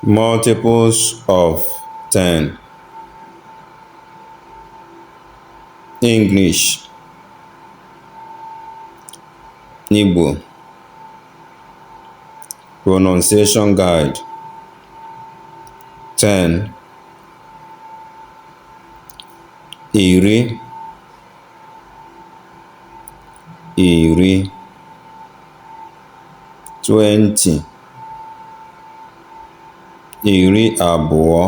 Multiples of 10. English, Igbo, pronunciation guide. 10, iri, iri. 20, iri abụọ,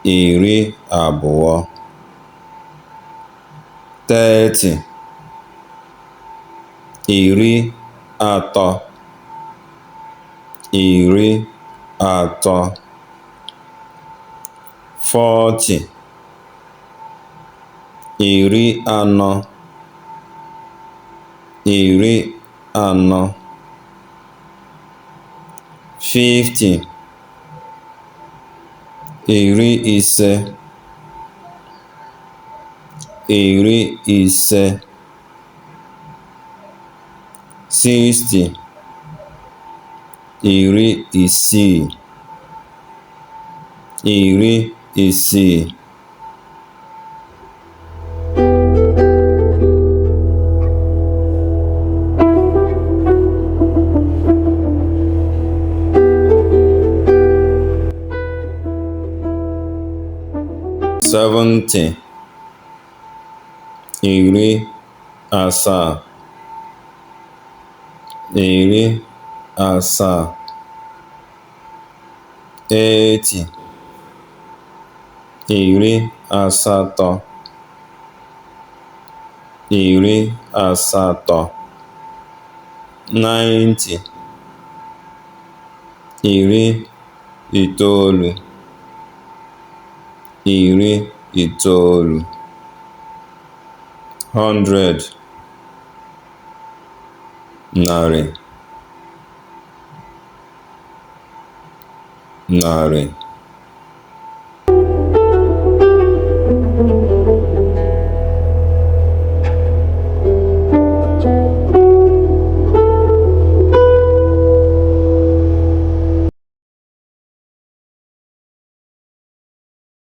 iri abụọ. 30, iri atọ, iri atọ. 40, iri anọ, iri anọ. 50, iri ise, iri ise. 60, iri isii, iri isii. Seventy, iri asaa, iri asaa. 80, iri asatọ, iri asatọ. 90, iri itoolu, iri itoolu. 100, narị, narị.